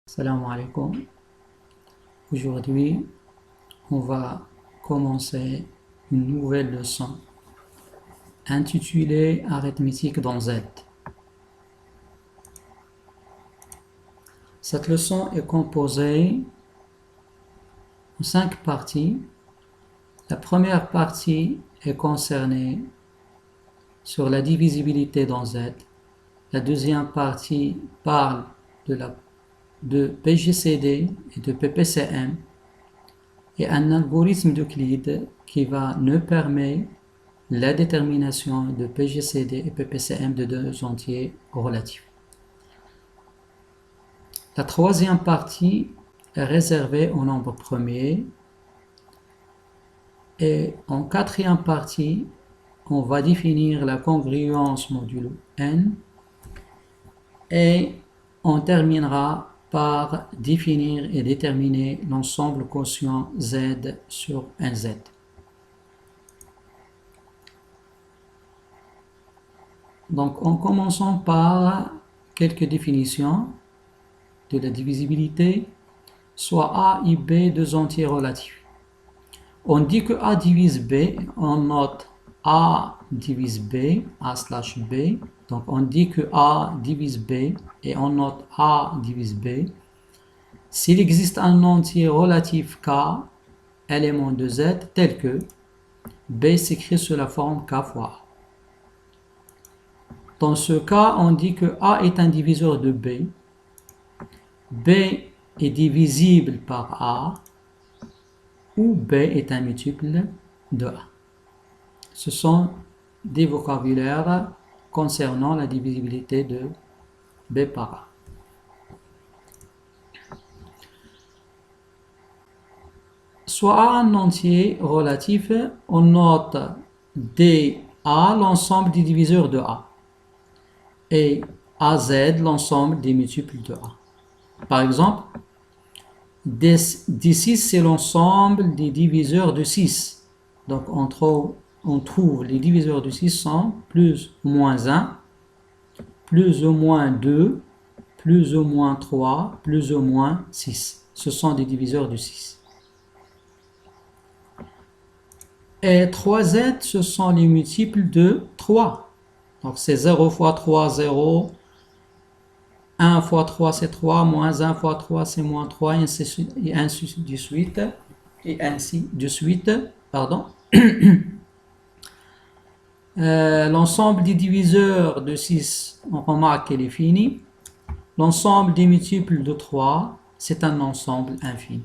Salam alaikum. Aujourd'hui, on va commencer une nouvelle leçon intitulée Arithmétique dans Z. Cette leçon est composée en 5 parties. La première partie est concernée sur la divisibilité dans Z. La deuxième partie parle de PGCD et de PPCM et un algorithme d'Euclide qui va nous permettre la détermination de PGCD et PPCM de deux entiers relatifs. La troisième partie est réservée au nombre premier et en quatrième partie, on va définir la congruence modulo n et on terminera par définir et déterminer l'ensemble quotient Z sur NZ. Donc, en commençant par quelques définitions de la divisibilité, soit A et B deux entiers relatifs. On dit que A divise B, on note A divise B, A slash B. Donc, on dit que A divise B et on note A divise B. S'il existe un entier relatif K, élément de Z, tel que B s'écrit sous la forme K fois A. Dans ce cas, on dit que A est un diviseur de B. B est divisible par A ou B est un multiple de A. Ce sont des vocabulaires concernant la divisibilité de B par A. Soit A un entier relatif, on note DA l'ensemble des diviseurs de A et AZ l'ensemble des multiples de A. Par exemple, D6 c'est l'ensemble des diviseurs de 6. Donc on trouve les diviseurs de 6 sont plus ou moins 1, plus ou moins 2, plus ou moins 3, plus ou moins 6. Ce sont des diviseurs de 6. Et 3Z, ce sont les multiples de 3. Donc c'est 0 fois 3, 0. 1 fois 3, c'est 3. Moins 1 fois 3, c'est moins 3. Et ainsi de suite. Et ainsi de suite. Pardon. L'ensemble des diviseurs de 6, on remarque qu'elle est finie. L'ensemble des multiples de 3, c'est un ensemble infini.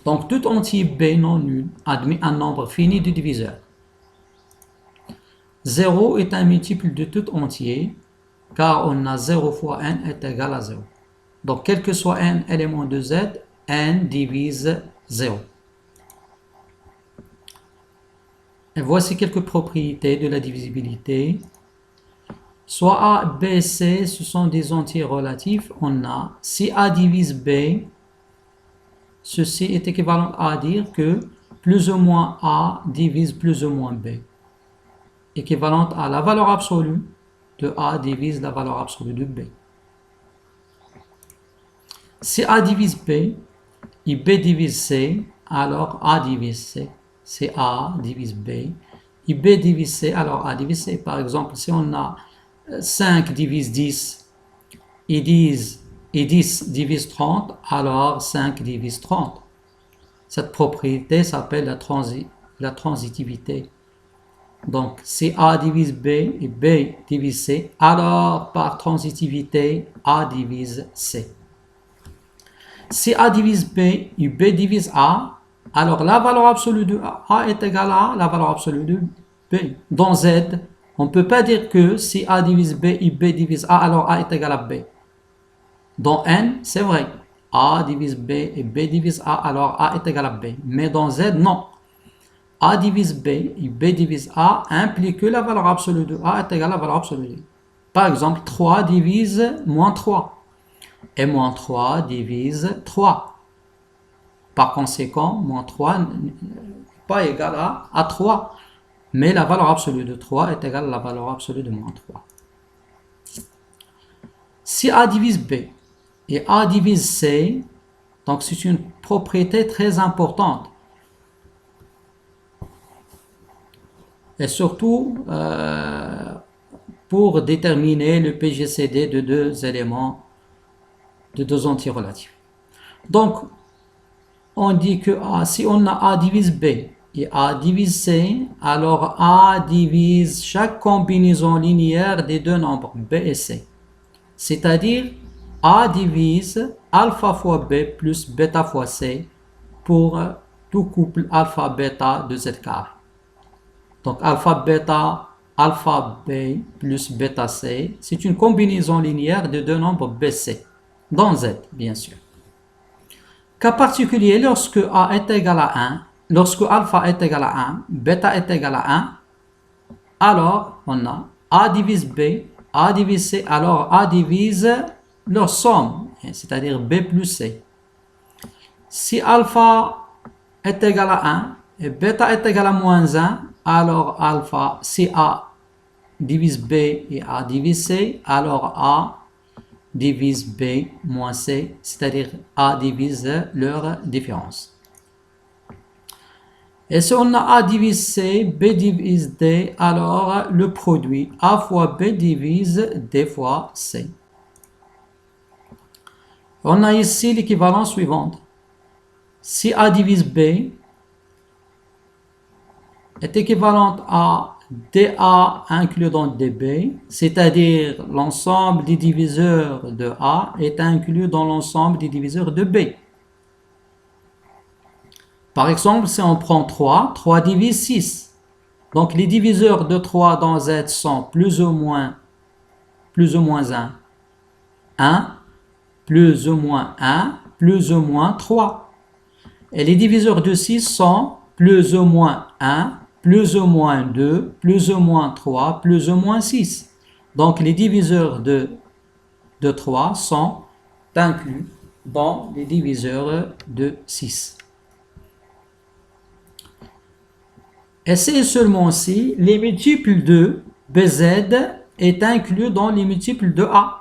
Donc, tout entier B non nul admet un nombre fini de diviseurs. 0 est un multiple de tout entier, car on a 0 fois n est égal à 0. Donc, quel que soit n élément de Z, n divise 0. Et voici quelques propriétés de la divisibilité. Soit A, B, C, ce sont des entiers relatifs. On a, si A divise B, ceci est équivalent à dire que plus ou moins A divise plus ou moins B. Équivalente à la valeur absolue de A divise la valeur absolue de B. Si A divise B et B divise C, alors A divise C. Si A divise B et B divise C, alors A divise C. Par exemple, si on a 5 divise 10 et 10 divise 30, alors 5 divise 30. Cette propriété s'appelle la transitivité. Donc, si A divise B et B divise C, alors par transitivité, A divise C. Si A divise B et B divise A, alors la valeur absolue de A est égale à la valeur absolue de B. Dans Z, on ne peut pas dire que si A divise B et B divise A, alors A est égal à B. Dans N, c'est vrai. A divise B et B divise A, alors A est égal à B. Mais dans Z, non. A divise B et B divise A implique que la valeur absolue de A est égale à la valeur absolue de B. Par exemple, 3 divise moins 3. Et moins 3 divise 3. Par conséquent, moins 3 n'est pas égal à 3. Mais la valeur absolue de 3 est égale à la valeur absolue de moins 3. Si A divise B et A divise C, donc c'est une propriété très importante. Et surtout pour déterminer le PGCD de deux éléments, de deux entiers relatifs. Donc, on dit que si on a A divise B et A divise C, alors A divise chaque combinaison linéaire des deux nombres B et C. C'est-à-dire, A divise alpha fois B plus bêta fois C pour tout couple alpha bêta de Z carré. Donc alpha B plus bêta C, c'est une combinaison linéaire de deux nombres BC, dans Z bien sûr. Cas particulier, lorsque A est égal à 1, lorsque alpha est égal à 1, bêta est égal à 1, alors on a A divise B, A divise C, alors A divise leur somme, c'est-à-dire B plus C. Si alpha est égal à 1 et bêta est égal à moins 1, alors alpha, si A divise B et A divise C, alors A divise B moins C, c'est-à-dire A divise leur différence. Et si on a A divise C, B divise D, alors le produit A fois B divise D fois C. On a ici l'équivalence suivante. Si A divise B est équivalente à dA inclus dans dB, c'est-à-dire l'ensemble des diviseurs de A est inclus dans l'ensemble des diviseurs de B. Par exemple, si on prend 3, 3 divise 6. Donc les diviseurs de 3 dans Z sont plus ou moins 1, 1, plus ou moins 1, plus ou moins 3. Et les diviseurs de 6 sont plus ou moins 1, plus ou moins 2, plus ou moins 3, plus ou moins 6. Donc les diviseurs de 3 sont inclus dans les diviseurs de 6. Et c'est seulement si les multiples de BZ est inclus dans les multiples de A.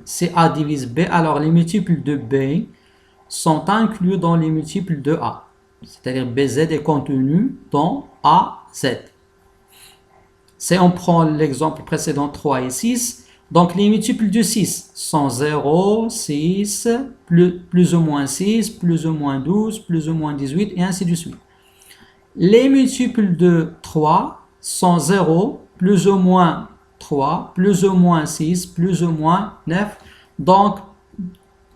Si A divise B, alors les multiples de B sont inclus dans les multiples de A. C'est-à-dire BZ est contenu dans AZ. Si on prend l'exemple précédent 3 et 6, donc les multiples de 6 sont 0, 6, plus ou moins 6, plus ou moins 12, plus ou moins 18 et ainsi de suite. Les multiples de 3 sont 0, plus ou moins 3, plus ou moins 6, plus ou moins 9. Donc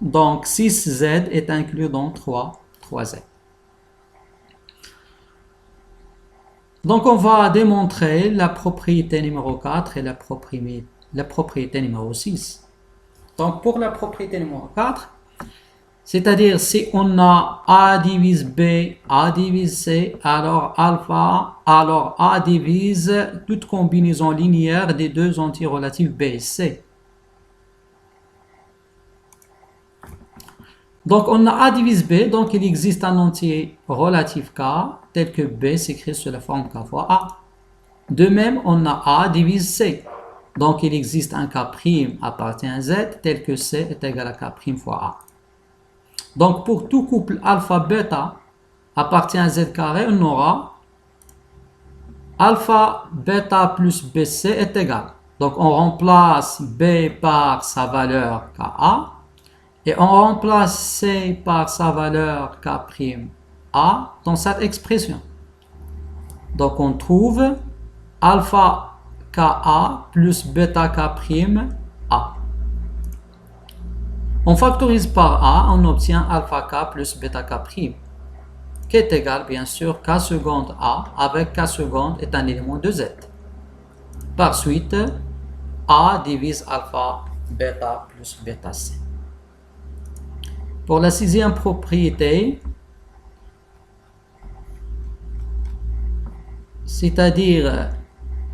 6Z est inclus dans 3Z. Donc on va démontrer la propriété numéro 4 et la propriété numéro 6. Donc pour la propriété numéro 4, c'est-à-dire si on a A divise B, A divise C, alors A divise toute combinaison linéaire des deux entiers relatifs B et C. Donc on a A divise B, donc il existe un entier relatif K, tel que B s'écrit sous la forme K fois A. De même, on a A divise C, donc il existe un K' appartient à Z, tel que C est égal à K' fois A. Donc pour tout couple alpha bêta appartient à Z carré, on aura alpha bêta plus BC est égal. Donc on remplace B par sa valeur KA et on remplace C par sa valeur K'A dans cette expression. Donc on trouve alpha KA plus bêta K'A. On factorise par A, on obtient alpha K plus bêta K', qui est égal bien sûr K seconde A avec K seconde est un élément de Z. Par suite, A divise alpha bêta plus bêta C. Pour la sixième propriété, c'est-à-dire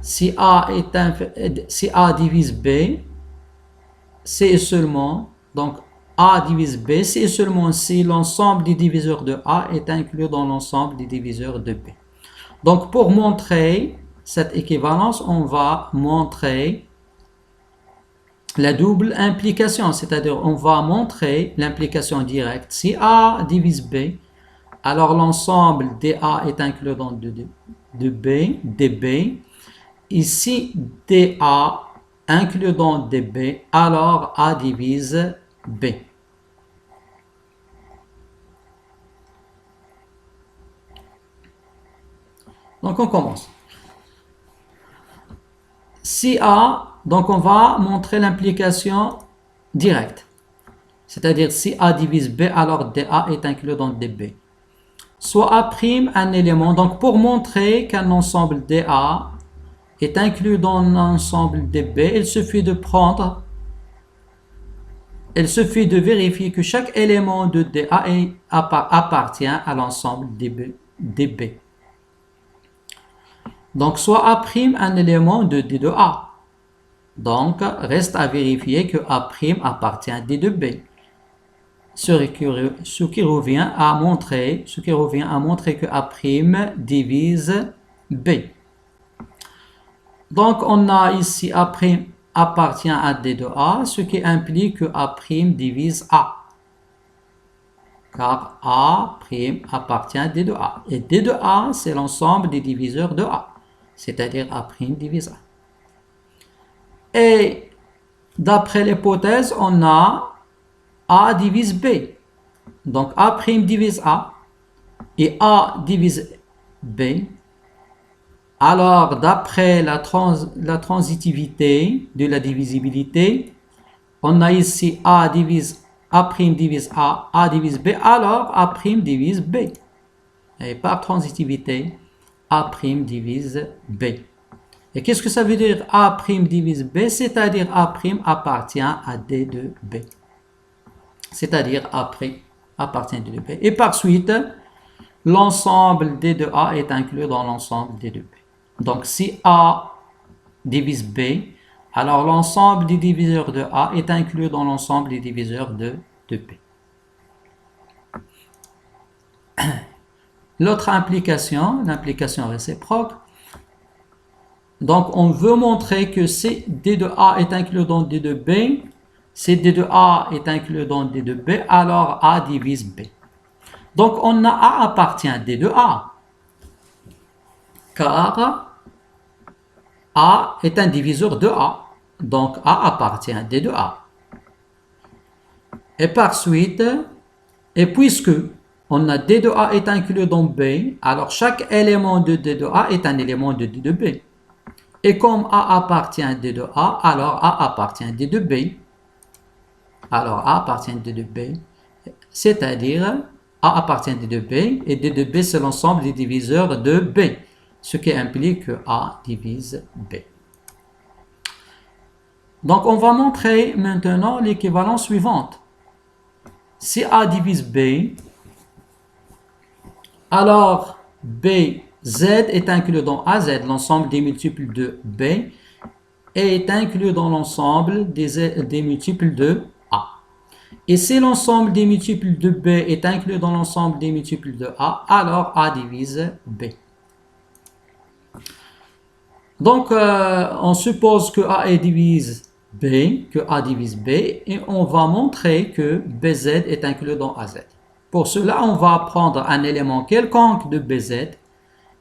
si A divise B, c'est seulement, donc A divise B, c'est seulement si l'ensemble des diviseurs de A est inclus dans l'ensemble des diviseurs de B. Donc pour montrer cette équivalence, on va montrer la double implication, c'est-à-dire on va montrer l'implication directe. Si A divise B, alors l'ensemble DA est inclus dans de B, DB. Et si DA inclus dans DB, alors A divise B. Donc on commence. Si A, donc on va montrer l'implication directe. C'est-à-dire si A divise B, alors DA est inclus dans DB. Soit A' un élément, donc pour montrer qu'un ensemble DA est inclus dans l'ensemble DB, il suffit de vérifier que chaque élément de DA appartient à l'ensemble DB. Donc, soit A' un élément de D de A. Donc, reste à vérifier que A' appartient à D de B. Ce qui revient à montrer que A' divise B. Donc, on a ici A' appartient à D de A, ce qui implique que A' divise A. Car A' appartient à D de A. Et D de A, c'est l'ensemble des diviseurs de A. C'est-à-dire A' divise A. Et d'après l'hypothèse, on a A divise B. Donc A' divise A et A divise B. Alors, d'après la transitivité de la divisibilité, on a ici A divise A' divise A divise B, alors A' divise B. Et par transitivité, A' divise B. Et qu'est-ce que ça veut dire A' divise B? C'est-à-dire A' appartient à D de B. C'est-à-dire A' appartient à D de B. Et par suite, l'ensemble D de A est inclus dans l'ensemble D de B. Donc si A divise B, alors l'ensemble des diviseurs de A est inclus dans l'ensemble des diviseurs de B. L'autre implication, l'implication réciproque. Donc, on veut montrer que si D de A est inclus dans D de B, si D de A est inclus dans D de B, alors A divise B. Donc, on a A appartient à D de A. Car A est un diviseur de A. Donc, A appartient à D de A. Et par suite, et puisque on a D de A est inclus dans B, alors chaque élément de D de A est un élément de D de B. Et comme A appartient à D de A, alors A appartient à D de B. Alors A appartient à D de B, c'est-à-dire A appartient à D de B, et D de B c'est l'ensemble des diviseurs de B, ce qui implique que A divise B. Donc on va montrer maintenant l'équivalence suivante. Si A divise B, alors Z est inclus dans AZ, l'ensemble des multiples de B, et est inclus dans l'ensemble des multiples de A. Et si l'ensemble des multiples de B est inclus dans l'ensemble des multiples de A, alors A divise B. Donc, on suppose que A divise B, et on va montrer que BZ est inclus dans AZ. Pour cela, on va prendre un élément quelconque de BZ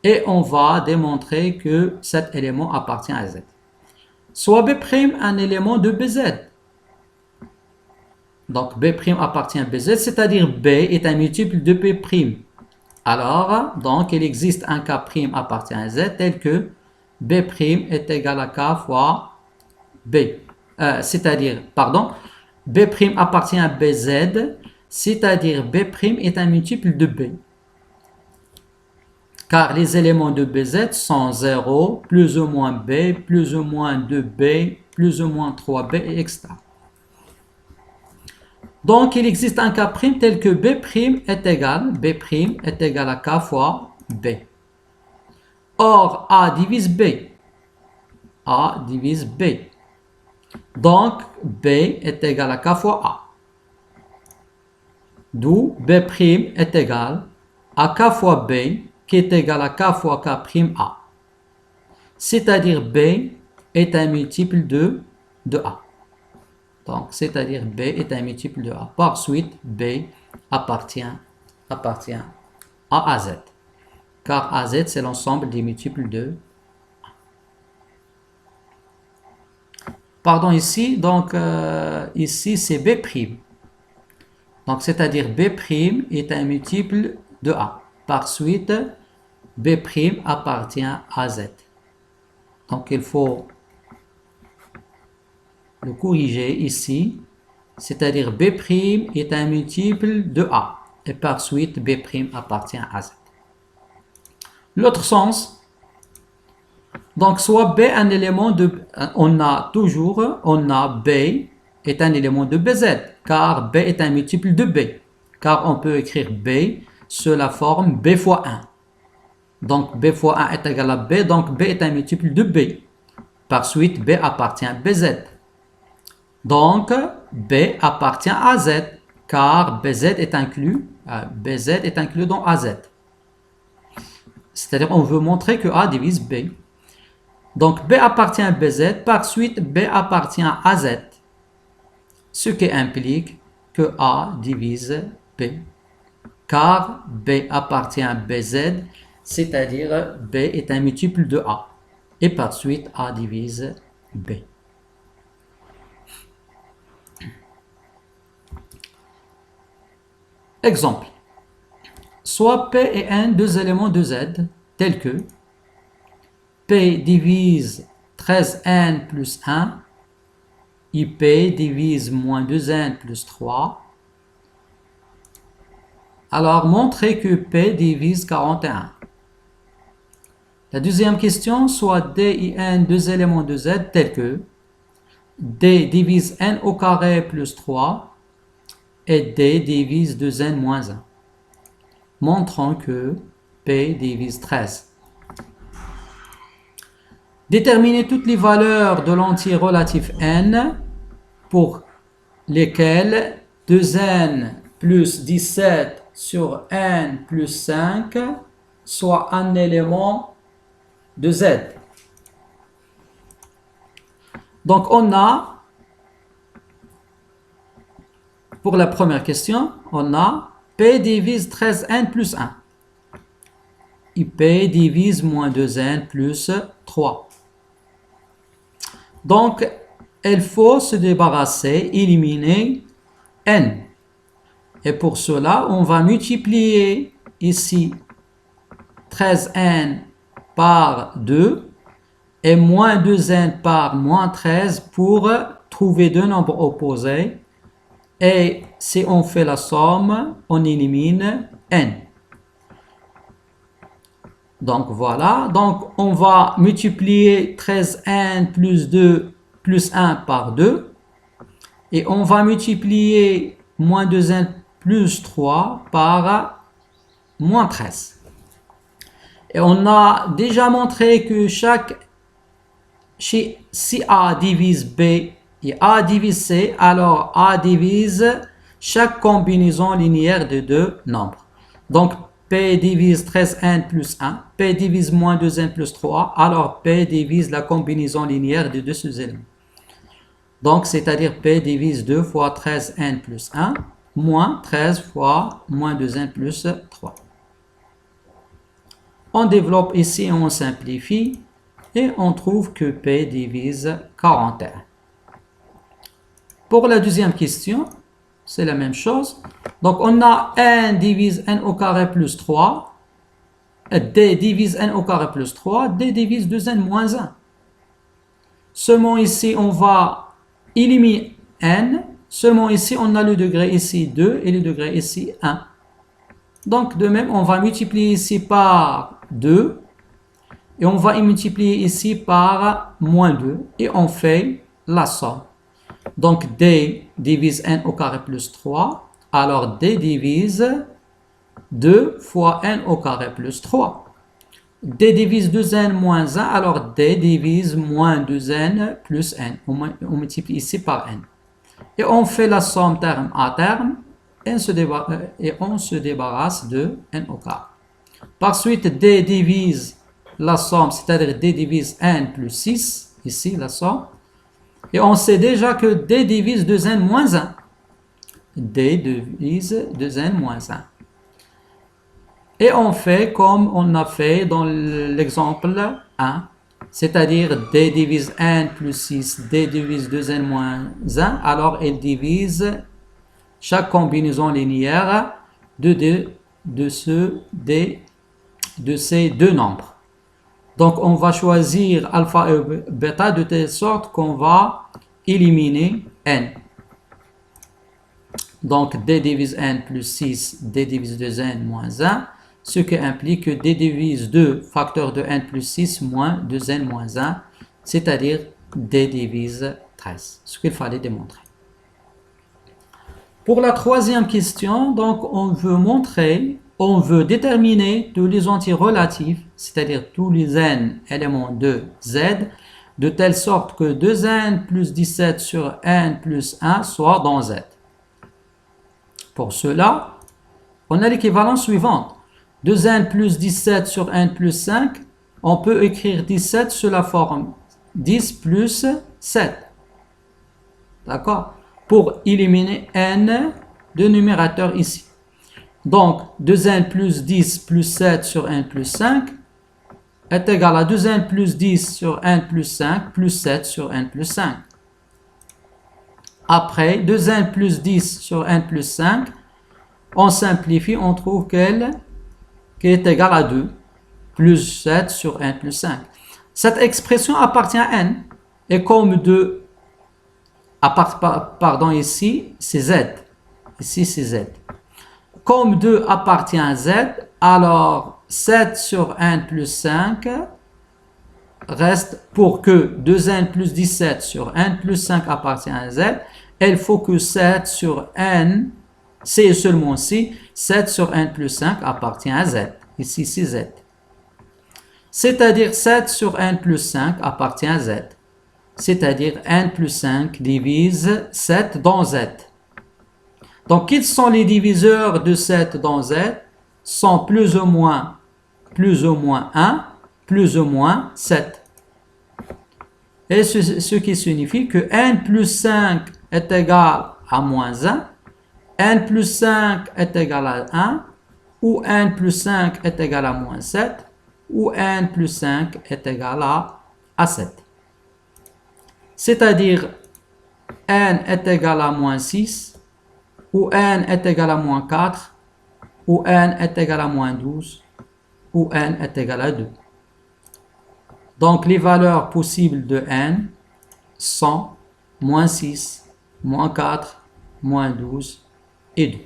et on va démontrer que cet élément appartient à Z. Soit B' un élément de BZ. Donc, B' appartient à BZ, c'est-à-dire B est un multiple de B'. Alors, donc, il existe un K' appartient à Z tel que B' est égal à K fois B. B' appartient à BZ, c'est-à-dire B' est un multiple de B. Car les éléments de BZ sont 0, plus ou moins B, plus ou moins 2B, plus ou moins 3B, etc. Donc, il existe un K' tel que B' est égal à K fois B. Or, A divise B. A divise B. Donc, B est égal à K fois A. D'où B' est égal à K fois B, qui est égal à K fois K' A. C'est-à-dire B est un multiple de A. Donc, c'est-à-dire B est un multiple de A. Par suite, B appartient à AZ. Car AZ, c'est l'ensemble des multiples de A. Pardon, ici, donc, ici, c'est B'. Donc, c'est-à-dire B' est un multiple de A. Par suite, B' appartient à Z. Donc, il faut le corriger ici. C'est-à-dire B' est un multiple de A. Et par suite, B' appartient à Z. L'autre sens, donc soit B un élément de... On a B est un élément de BZ, car B est un multiple de B. Car on peut écrire B sous la forme B fois 1. Donc B fois 1 est égal à B, donc B est un multiple de B. Par suite, B appartient à BZ. Donc B appartient à Z, car BZ est inclus dans AZ. C'est-à-dire on veut montrer que A divise B. Donc B appartient à BZ, par suite B appartient à Z. Ce qui implique que A divise B. Car B appartient à BZ, c'est-à-dire B est un multiple de A. Et par suite A divise B. Exemple. Soit P et N deux éléments de Z, tels que P divise 13N plus 1 et P divise moins 2N plus 3. Alors, montrez que P divise 41. La deuxième question, soit D et N deux éléments de Z, tels que D divise N au carré plus 3 et D divise 2N moins 1. Montrons que P divise 13. Déterminez toutes les valeurs de l'entier relatif n pour lesquelles 2n plus 17 sur n plus 5 soit un élément de Z. Donc on a, pour la première question, on a P divise 13n plus 1. Et P divise moins 2n plus 3. Donc, il faut se débarrasser, éliminer n. Et pour cela, on va multiplier ici 13n par 2 et moins 2n par moins 13 pour trouver deux nombres opposés. Et si on fait la somme, on élimine n. Donc voilà, donc on va multiplier 13n plus 2 plus 1 par 2. Et on va multiplier moins 2n plus 3 par moins 13. Et on a déjà montré que si A divise B et A divise C, alors A divise chaque combinaison linéaire de deux nombres. Donc P divise 13n plus 1, P divise moins 2n plus 3, alors P divise la combinaison linéaire de deux sous-éléments. Donc, c'est-à-dire P divise 2 fois 13n plus 1, moins 13 fois moins 2n plus 3. On développe ici et on simplifie, et on trouve que P divise 41. Pour la deuxième question, c'est la même chose. Donc, on a n divise n au carré plus 3. D divise n au carré plus 3. D divise 2n moins 1. Seulement ici, on va éliminer n. Seulement ici, on a le degré ici 2 et le degré ici 1. Donc, de même, on va multiplier ici par 2. Et on va multiplier ici par moins 2. Et on fait la somme. Donc, D divise n au carré plus 3. Alors, D divise 2 fois n au carré plus 3. D divise 2n moins 1. Alors, D divise moins 2n plus n. On multiplie ici par n. Et on fait la somme terme à terme. Et on se débarrasse de n au carré. Par suite, D divise la somme, c'est-à-dire D divise n plus 6. Ici, la somme. Et on sait déjà que d divise 2n moins 1. D divise 2n moins 1. Et on fait comme on a fait dans l'exemple 1. C'est-à-dire d divise n plus 6, d divise 2n moins 1. Alors elle divise chaque combinaison linéaire de ces deux nombres. Donc on va choisir alpha et bêta de telle sorte qu'on va éliminer n. Donc d divise n plus 6, d divise 2n moins 1, ce qui implique que d divise 2 facteur de n plus 6 moins 2n moins 1, c'est-à-dire d divise 13, ce qu'il fallait démontrer. Pour la troisième question, donc on veut déterminer tous les entiers relatifs, c'est-à-dire tous les n éléments de z, de telle sorte que 2n plus 17 sur n plus 1 soit dans z. Pour cela, on a l'équivalence suivante. 2n plus 17 sur n plus 5, on peut écrire 17 sous la forme 10 plus 7. D'accord? Pour éliminer n de numérateur ici. Donc, 2n plus 10 plus 7 sur n plus 5 est égal à 2n plus 10 sur n plus 5 plus 7 sur n plus 5. Après, 2n plus 10 sur n plus 5, on simplifie, on trouve qu'elle est égale à 2, plus 7 sur n plus 5. Cette expression appartient à n, et comme 2 pardon, ici, c'est z. Ici, c'est z. Comme 2 appartient à z, alors 7 sur n plus 5 reste pour que 2n plus 17 sur n plus 5 appartient à z, il faut que 7 sur n, c'est seulement si, 7 sur n plus 5 appartient à z. Ici, c'est z. C'est-à-dire 7 sur n plus 5 appartient à z. C'est-à-dire n plus 5 divise 7 dans z. Donc, quels sont les diviseurs de 7 dans z? Sont plus ou moins 1, plus ou moins 7. Et ce qui signifie que n plus 5 est égal à moins 1, n plus 5 est égal à 1, ou n plus 5 est égal à moins 7, ou n plus 5 est égal à 7. C'est-à-dire n est égal à moins 6, ou n est égal à moins 4, ou n est égal à moins 12, ou n est égal à 2. Donc les valeurs possibles de n sont moins 6, moins 4, moins 12 et 2.